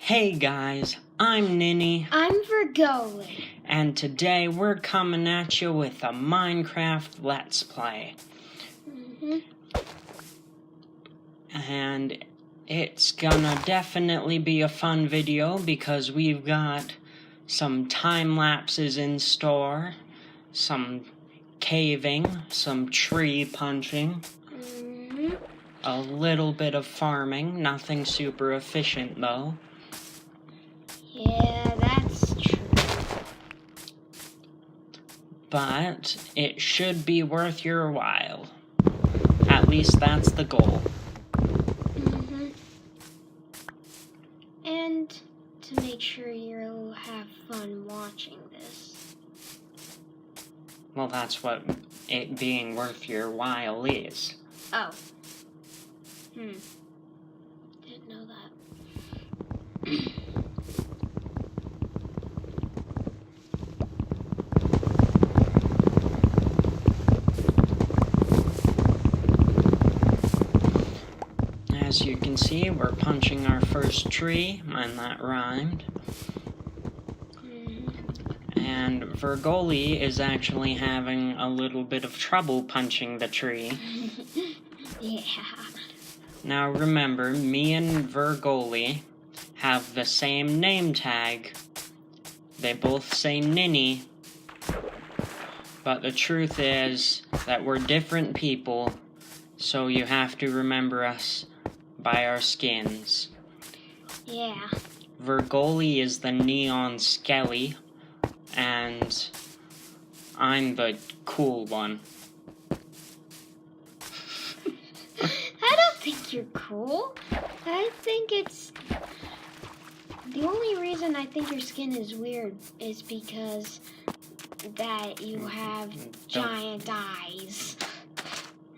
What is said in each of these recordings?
Hey guys, I'm Ninny. I'm Vergoli. And today we're coming at you with a Minecraft Let's Play. And it's gonna definitely be a fun video because we've got some time lapses in store, some caving, some tree punching, a little bit of farming, nothing super efficient though. Yeah, that's true. But it should be worth your while. At least that's the goal. And to make sure you'll have fun watching this. Well, that's what it being worth your while is. Oh. Didn't know that. As you can see, we're punching our first tree, and that rhymed. And Vergoli is actually having a little bit of trouble punching the tree. Yeah. Now remember, me and Vergoli have the same name tag. They both say Ninny. But the truth is that we're different people, so you have to remember us by our skins. Yeah. Vergoli is the neon skelly, and I'm the cool one. I don't think you're cool. I think it's... The only reason I think your skin is weird is because that you have giant eyes.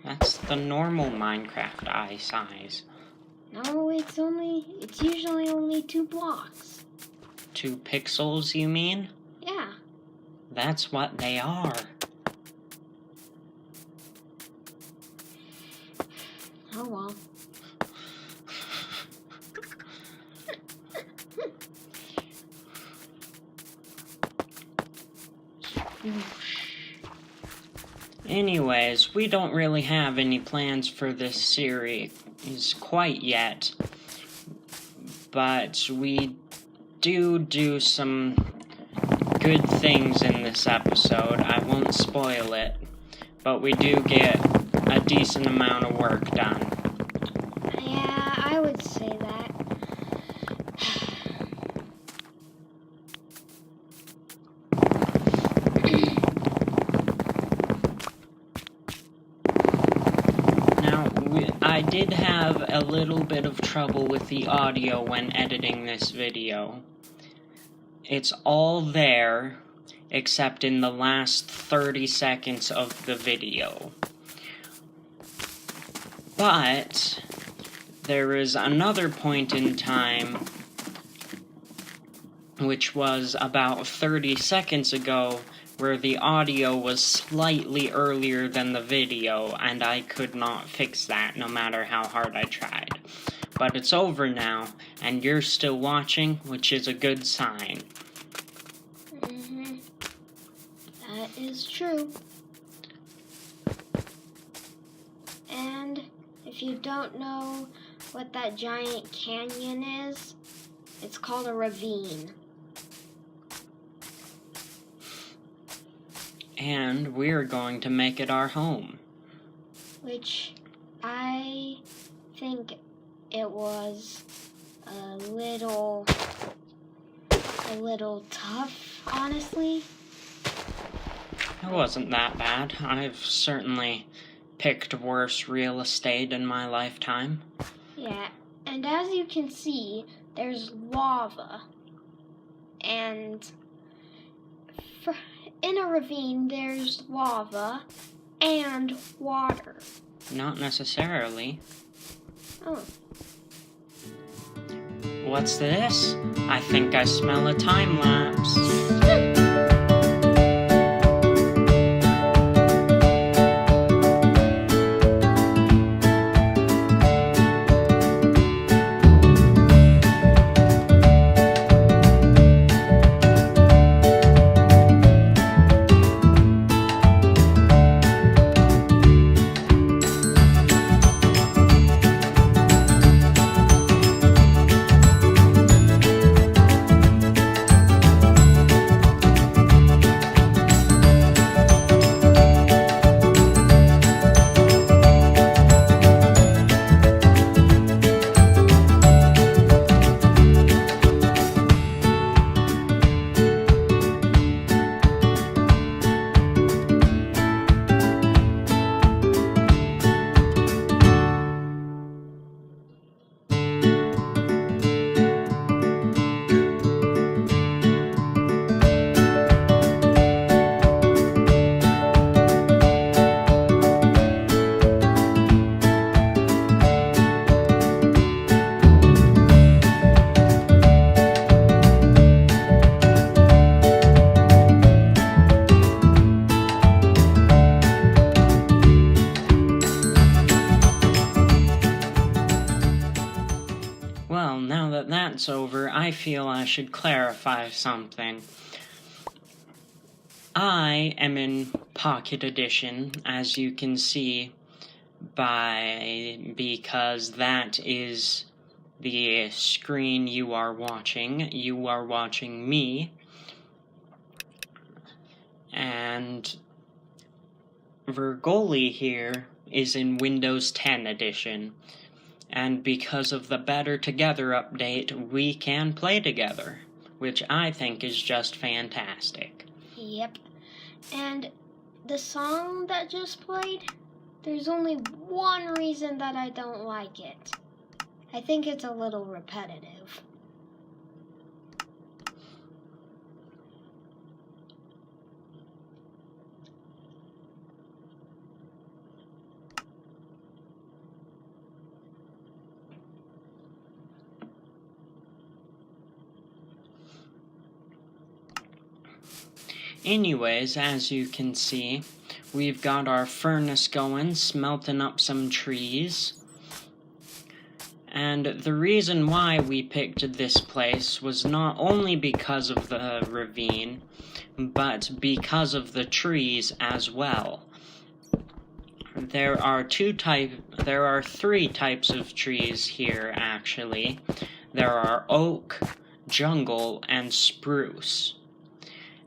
That's the normal Minecraft eye size. No, it's usually only 2 blocks. 2 pixels, you mean? Yeah. That's what they are. Oh well. Anyways, we don't really have any plans for this series quite yet, but we do some good things in this episode. I won't spoil it, but we do get a decent amount of work done. Yeah, I would say that. I did have a little bit of trouble with the audio when editing this video. It's all there, except in the last 30 seconds of the video. But there is another point in time, which was about 30 seconds ago, where the audio was slightly earlier than the video, and I could not fix that no matter how hard I tried. But it's over now, and you're still watching, which is a good sign. That is true. And if you don't know what that giant canyon is, it's called a ravine. And we're going to make it our home. Which I think it was a little tough, honestly. It wasn't that bad. I've certainly picked worse real estate in my lifetime. Yeah, and as you can see, there's lava. And in a ravine, there's lava and water. Not necessarily. Oh. What's this? I think I smell a time lapse. voiceover, I feel I should clarify something. I am in Pocket Edition, as you can see, because that is the screen you are watching. You are watching me, and Vergoli here is in Windows 10 Edition, and because of the Better Together update, we can play together, which I think is just fantastic. Yep. And the song that just played, there's only one reason that I don't like it. I think it's a little repetitive. Anyways, as you can see, we've got our furnace going, smelting up some trees. And the reason why we picked this place was not only because of the ravine, but because of the trees as well. There are three types of trees here, actually. There are oak, jungle, and spruce.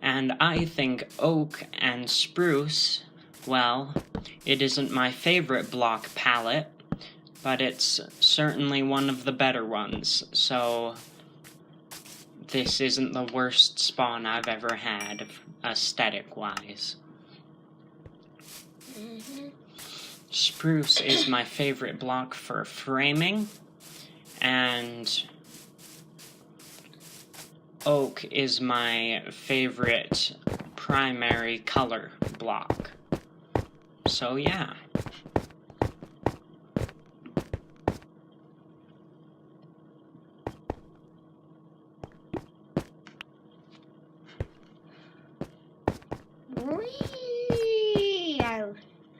And I think oak and spruce, well, it isn't my favorite block palette, but it's certainly one of the better ones, so this isn't the worst spawn I've ever had, aesthetic-wise. Spruce is my favorite block for framing, and oak is my favorite primary color block. So yeah.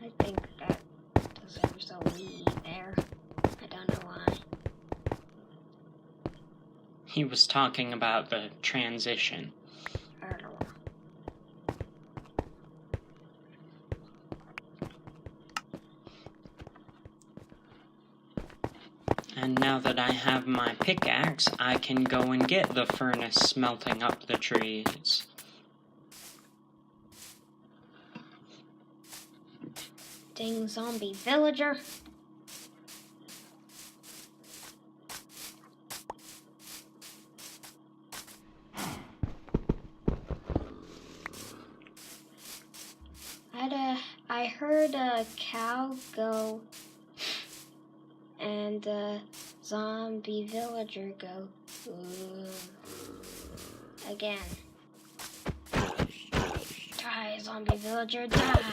I think that deserves a wee there. I don't know why. He was talking about the transition. I don't know. And now that I have my pickaxe, I can go and get the furnace smelting up the trees. Dang zombie villager. I heard a cow go and a zombie villager go again. Die, zombie villager, die!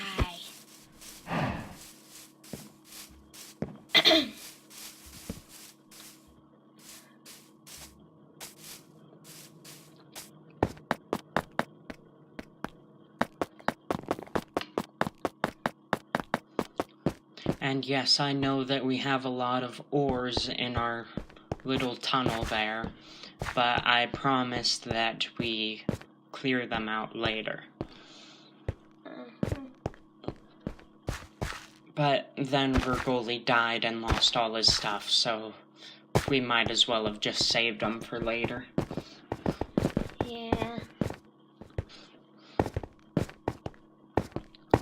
And yes, I know that we have a lot of ores in our little tunnel there, but I promised that we clear them out later. But then Vergoli died and lost all his stuff, so we might as well have just saved them for later. Yeah.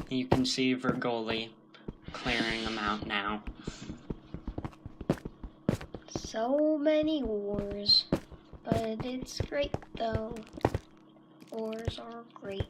You can see Vergoli clearing them out now. So many ores, but it's great though. Ores are great.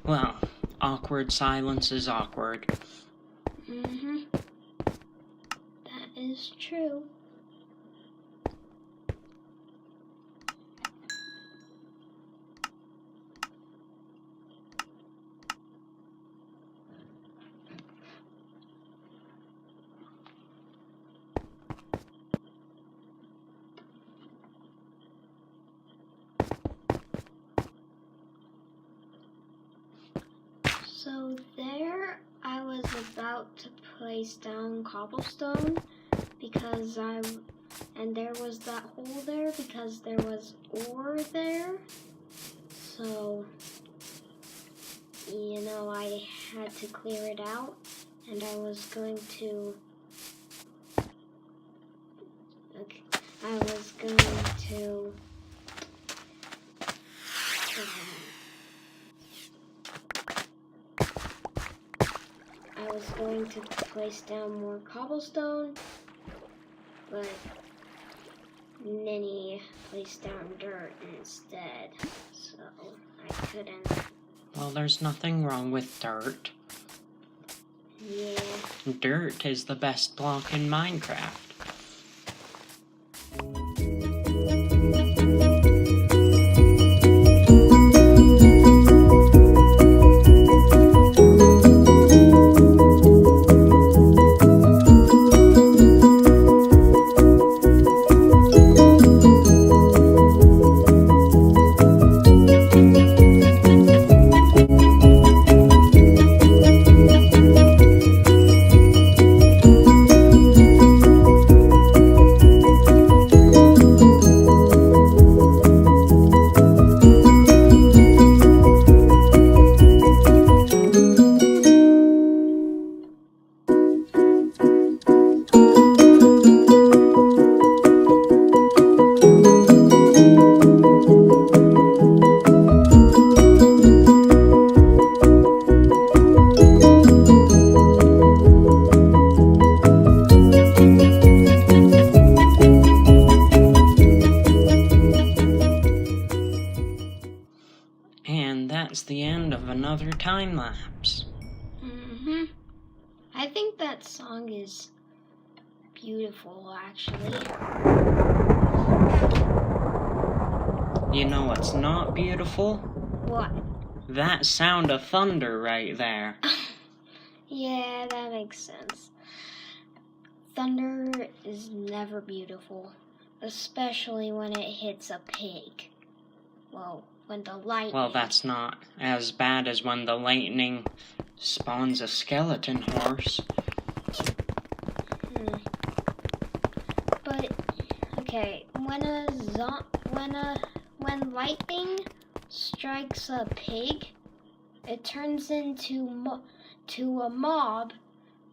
Well, awkward silence is awkward. That is true. about to place down cobblestone because and there was that hole there because there was ore there. So, you know, I had to clear it out, and I was going to place down more cobblestone, but Ninny placed down dirt instead, so I couldn't. Well, there's nothing wrong with dirt. Yeah. Dirt is the best block in Minecraft. And that's the end of another time lapse. I think that song is beautiful, actually. You know what's not beautiful? What? That sound of thunder right there. Yeah, that makes sense. Thunder is never beautiful, especially when it hits a pig. Well, when the lightning... Well, that's not as bad as when the lightning spawns a skeleton horse. But, okay, when lightning strikes a pig, it turns into a mob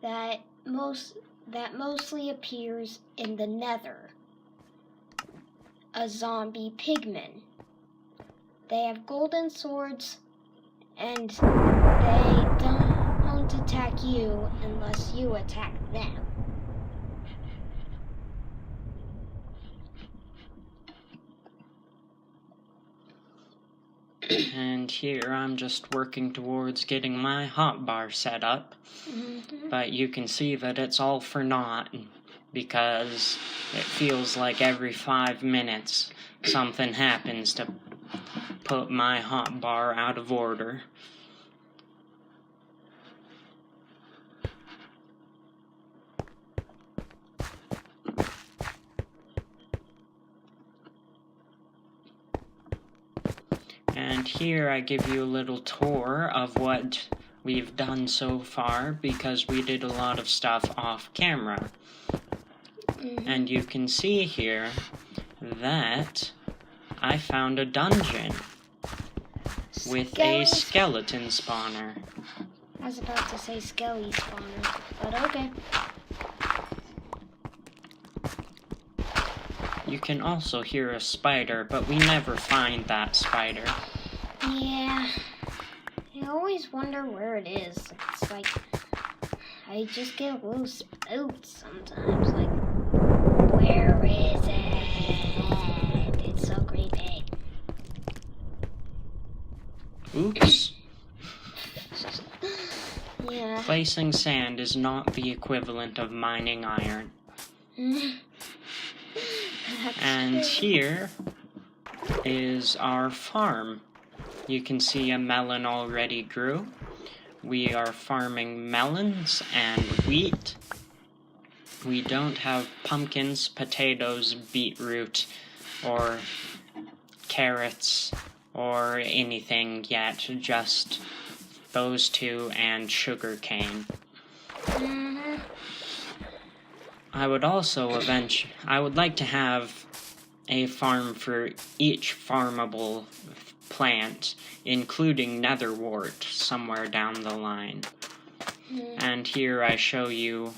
that mostly appears in the Nether. A zombie pigman. They have golden swords, and they don't attack you unless you attack them. And here I'm just working towards getting my hotbar set up. But you can see that it's all for naught, because it feels like every 5 minutes something happens to put my hotbar out of order. And here I give you a little tour of what we've done so far, because we did a lot of stuff off camera. And you can see here that I found a dungeon with a skeleton spawner. I was about to say skelly spawner, but okay. You can also hear a spider, but we never find that spider. Yeah. I always wonder where it is. It's like, I just get a little spooked sometimes. Like, where is it? It's so creepy. Oops. Yeah. Placing sand is not the equivalent of mining iron. And here is our farm. You can see a melon already grew. We are farming melons and wheat. We don't have pumpkins, potatoes, beetroot, or carrots, or anything yet, just those two and sugar cane. I would like to have a farm for each farmable plant, including netherwort, somewhere down the line. And here I show you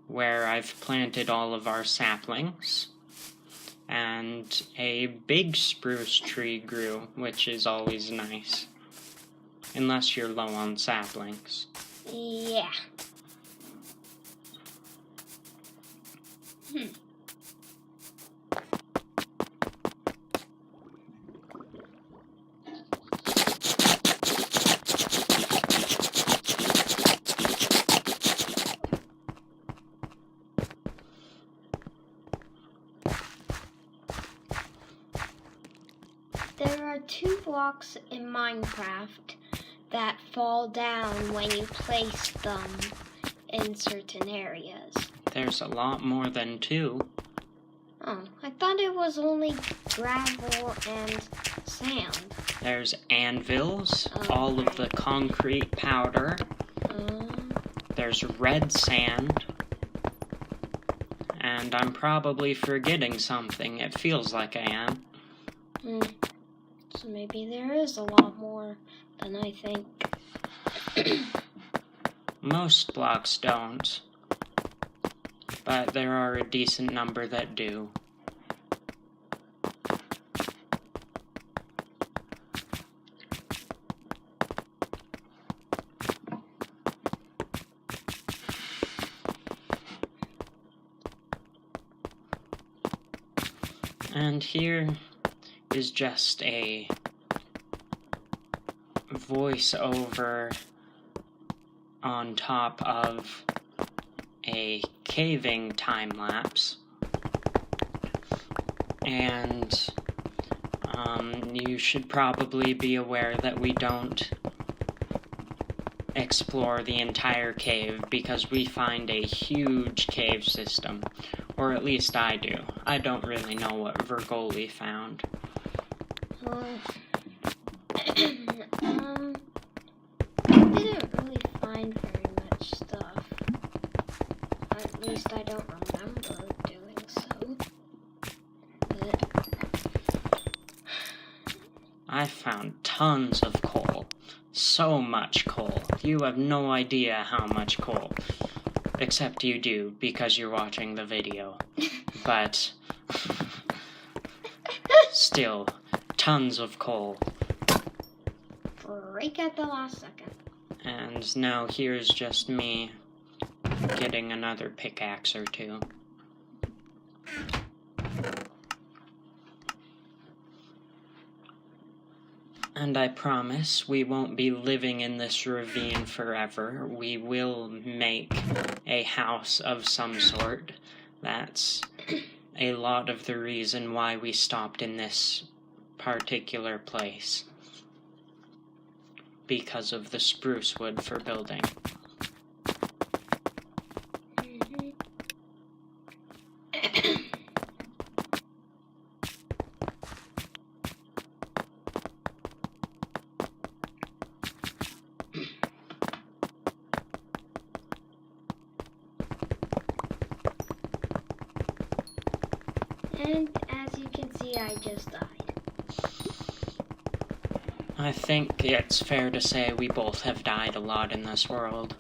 where I've planted all of our saplings. And a big spruce tree grew, which is always nice. Unless you're low on saplings. Yeah. There are 2 blocks in Minecraft that fall down when you place them in certain areas. There's a lot more than 2. Oh, I thought it was only gravel and sand. There's anvils, all of the concrete powder. There's red sand. And I'm probably forgetting something. It feels like I am. So maybe there is a lot more than I think. Most blocks don't. But there are a decent number that do. And here is just a voiceover on top of a caving time-lapse. And you should probably be aware that we don't explore the entire cave because we find a huge cave system. Or at least I do. I don't really know what Vergoli found. I didn't really find very much stuff. At least I don't remember doing so. I found tons of coal. So much coal. You have no idea how much coal. Except you do, because you're watching the video. But still, tons of coal. Break at the last second. And now here's just me getting another pickaxe or 2. And I promise we won't be living in this ravine forever. We will make a house of some sort. That's a lot of the reason why we stopped in this particular place. Because of the spruce wood for building. And as you can see, I just died. I think it's fair to say we both have died a lot in this world.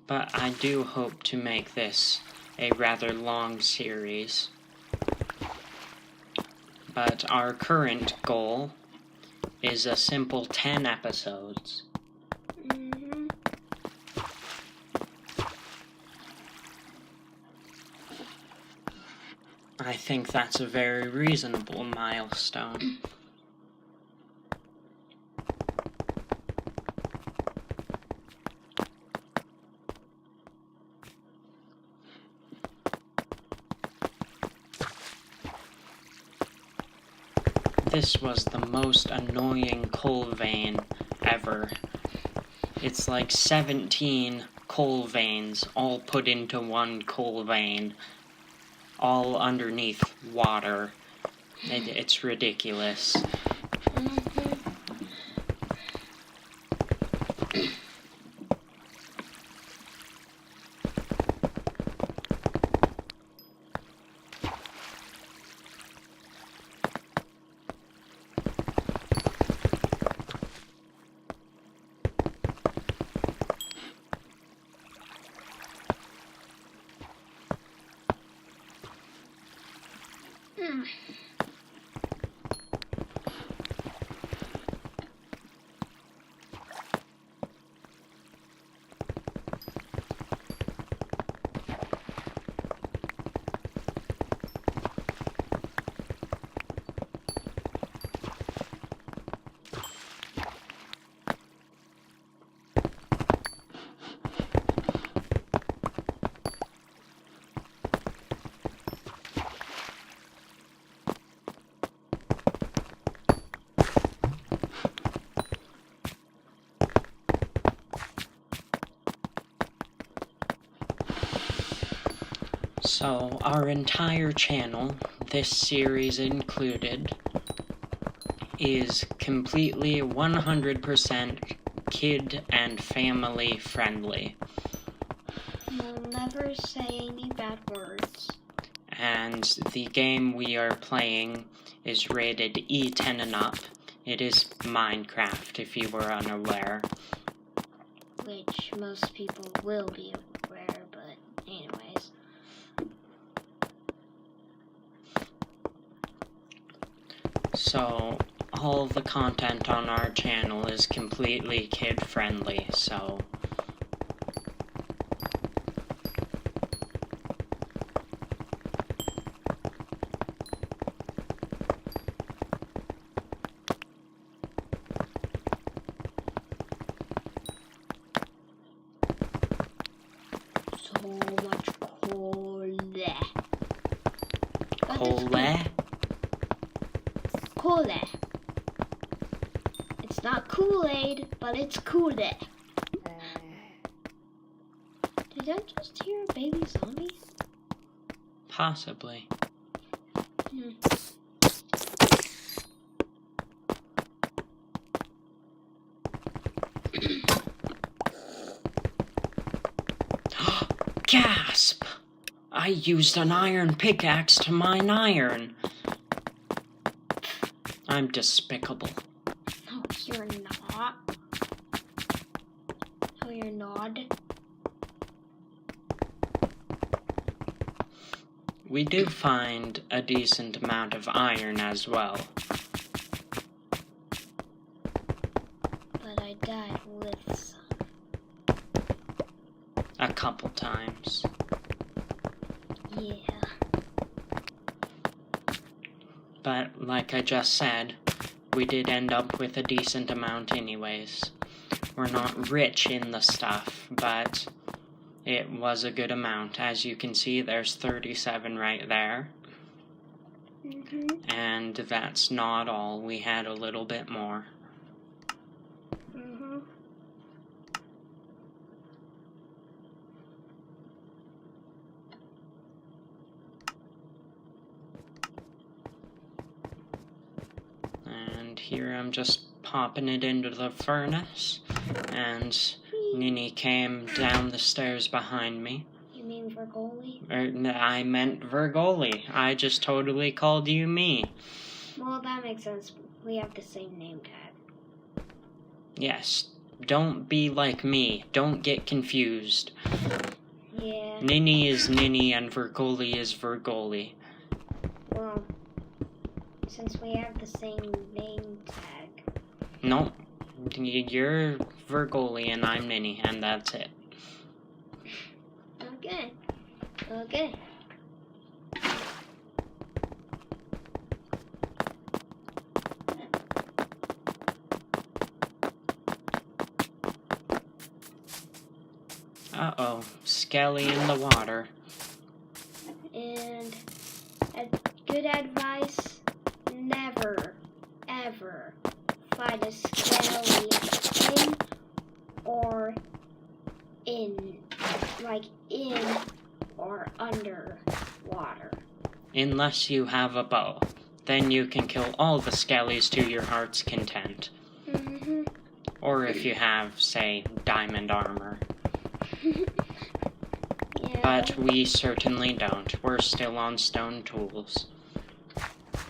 But I do hope to make this a rather long series. But our current goal is a simple 10 episodes. I think that's a very reasonable milestone. This was the most annoying coal vein ever. It's like 17 coal veins all put into one coal vein, all underneath water. It's ridiculous. So, our entire channel, this series included, is completely 100% kid and family friendly. We'll never say any bad words. And the game we are playing is rated E10 and up. It is Minecraft, if you were unaware. Which most people will be aware, but anyways. So, all the content on our channel is completely kid-friendly, so... So much coal. Coal. It's not Kool-Aid, but it's cool. Did I just hear a baby zombie? Possibly. Gasp! I used an iron pickaxe to mine iron. I'm despicable. No, you're not. No, you're not. We do find a decent amount of iron as well. But I died with some. A couple times. Yeah. But, like I just said, we did end up with a decent amount anyways. We're not rich in the stuff, but it was a good amount. As you can see, there's 37 right there. And that's not all. We had a little bit more. And here I'm just popping it into the furnace, and Nini came down the stairs behind me. You mean Vergoli? I meant Vergoli. I just totally called you me. Well, that makes sense. We have the same name tag. Yes, don't be like me. Don't get confused. Yeah. Nini is Nini and Vergoli is Vergoli. Well, since we have the same name tag. No, you're Vergoli and I'm Nini, and that's it. Okay. Okay. Uh-oh, Skelly in the water. And good advice, never, ever find a skelly in or under water. Unless you have a bow. Then you can kill all the skellies to your heart's content. Or if you have, say, diamond armor. Yeah. But we certainly don't. We're still on stone tools.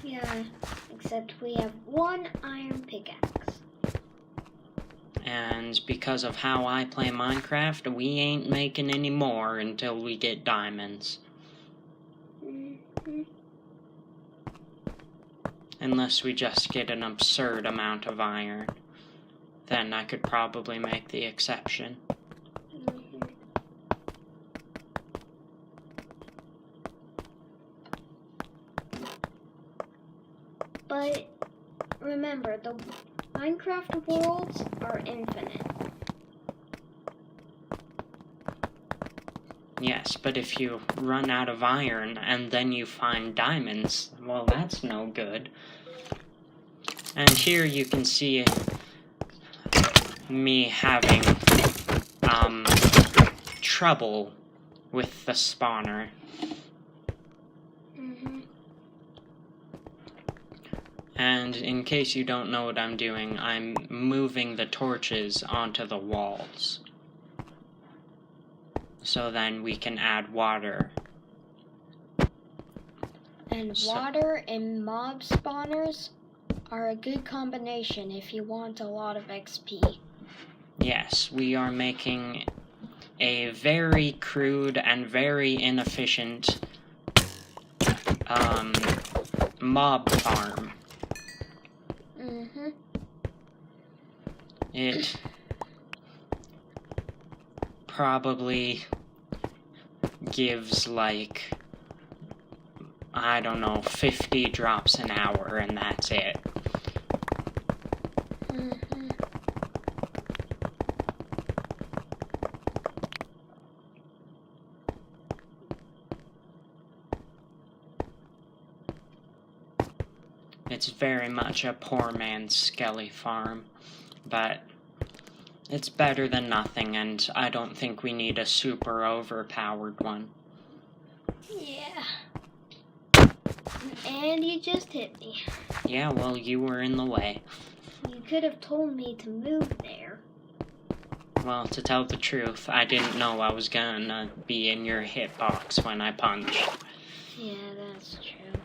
Yeah, except we have one iron pickaxe. And because of how I play Minecraft, we ain't making any more until we get diamonds. Unless we just get an absurd amount of iron. Then I could probably make the exception. But remember, the Minecraft worlds are infinite. Yes, but if you run out of iron and then you find diamonds, well, that's no good. And here you can see me having trouble with the spawner. And in case you don't know what I'm doing, I'm moving the torches onto the walls. So then we can add water. And water and mob spawners are a good combination if you want a lot of XP. Yes, we are making a very crude and very inefficient mob farm. It probably gives like, I don't know, 50 drops an hour, and that's it. It's very much a poor man's skelly farm, but it's better than nothing, and I don't think we need a super overpowered one. Yeah. And you just hit me. Yeah, well, you were in the way. You could have told me to move there. Well, to tell the truth, I didn't know I was gonna be in your hitbox when I punched. Yeah, that's true.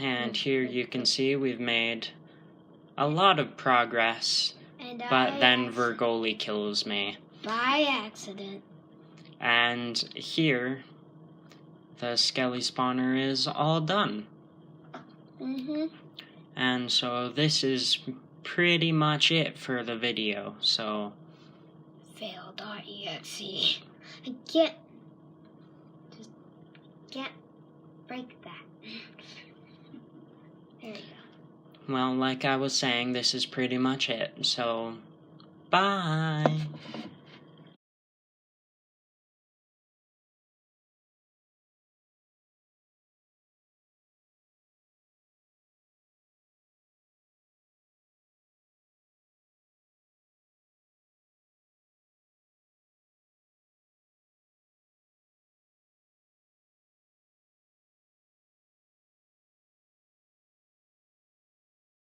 And here you can see we've made a lot of progress, but then Vergoli kills me. By accident. And here, the skelly spawner is all done. And so this is pretty much it for the video, so... Fail.exe. I can't break that. There you go. Well, like I was saying, this is pretty much it, so... Bye!